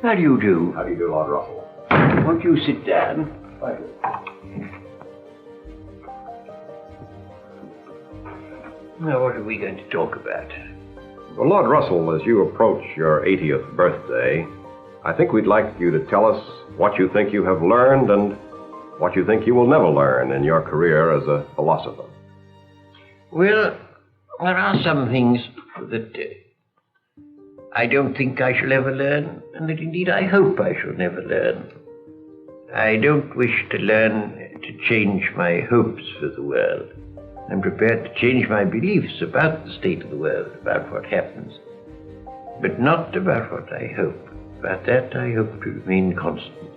How do you do? How do you do, Lord Russell? Won't you sit down? Thank you. Now, what are we going to talk about? Well, Lord Russell, as you approach your 80th birthday, I think we'd like you to tell us what you think you have learned and what you think you will never learn in your career as a philosopher. Well, there are some things that I don't think I shall ever learn, and that indeed I hope I shall never learn. I don't wish to learn to change my hopes for the world. I'm prepared to change my beliefs about the state of the world, about what happens, but not about what I hope. About that I hope to remain constant.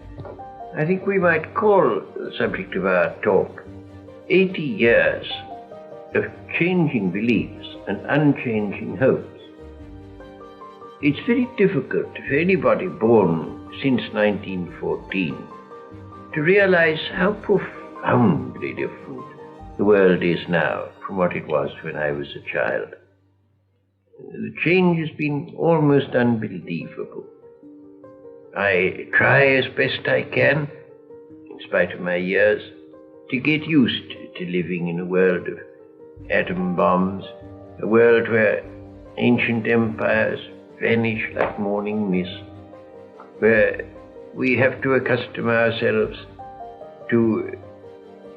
I think we might call the subject of our talk 80 years of changing beliefs and unchanging hopes. It's very difficult for anybody born since 1914 to realize how profoundly different the world is now from what it was when I was a child. The change has been almost unbelievable. I try as best I can, in spite of my years, to get used to living in a world of atom bombs, a world where ancient empires vanish like morning mist, where we have to accustom ourselves to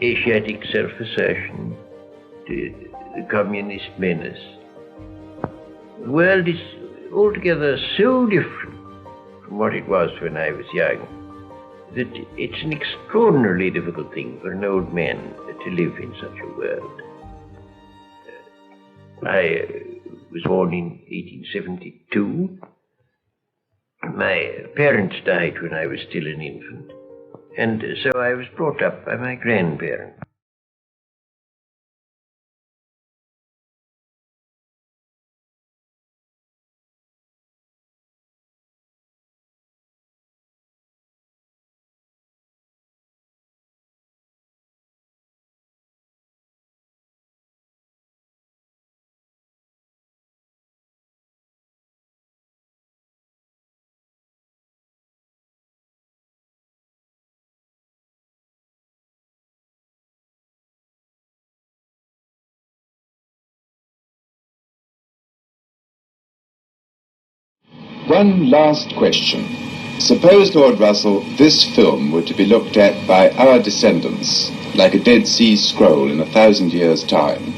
Asiatic self-assertion, to the communist menace. The world is altogether so different from what it was when I was young that it's an extraordinarily difficult thing for an old man to live in such a world. I was born in 1872. My parents died when I was still an infant, and so I was brought up by my grandparents. One last question. Suppose, Lord Russell, this film were to be looked at by our descendants, like a Dead Sea Scroll in 1,000 years' time.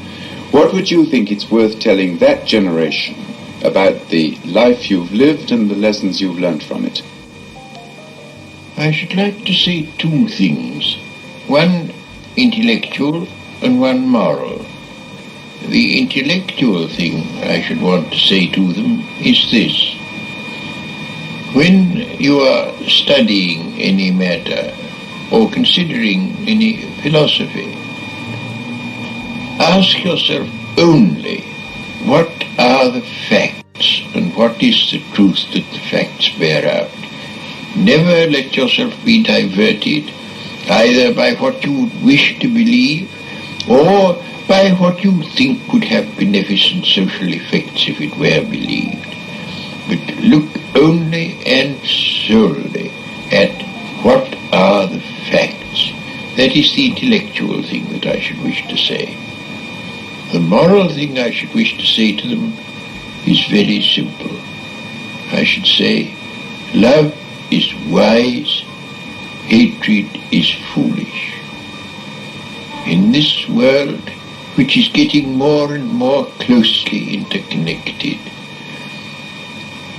What would you think it's worth telling that generation about the life you've lived and the lessons you've learned from it? I should like to say two things. One intellectual and one moral. The intellectual thing I should want to say to them is this. When you are studying any matter or considering any philosophy, ask yourself only what are the facts and what is the truth that the facts bear out. Never let yourself be diverted either by what you would wish to believe or by what you think would have beneficent social effects if it were believed. But look only and solely at what are the facts. That is the intellectual thing that I should wish to say. The moral thing I should wish to say to them is very simple. I should say, love is wise, hatred is foolish. In this world, which is getting more and more closely interconnected,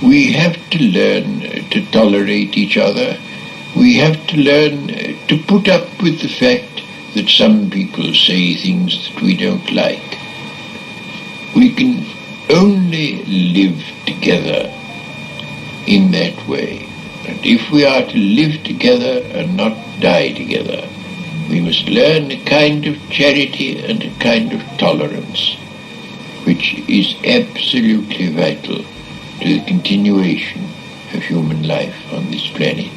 we have to learn to tolerate each other. We have to learn to put up with the fact that some people say things that we don't like. We can only live together in that way. And if we are to live together and not die together, we must learn a kind of charity and a kind of tolerance, which is absolutely vital to the continuation of human life on this planet.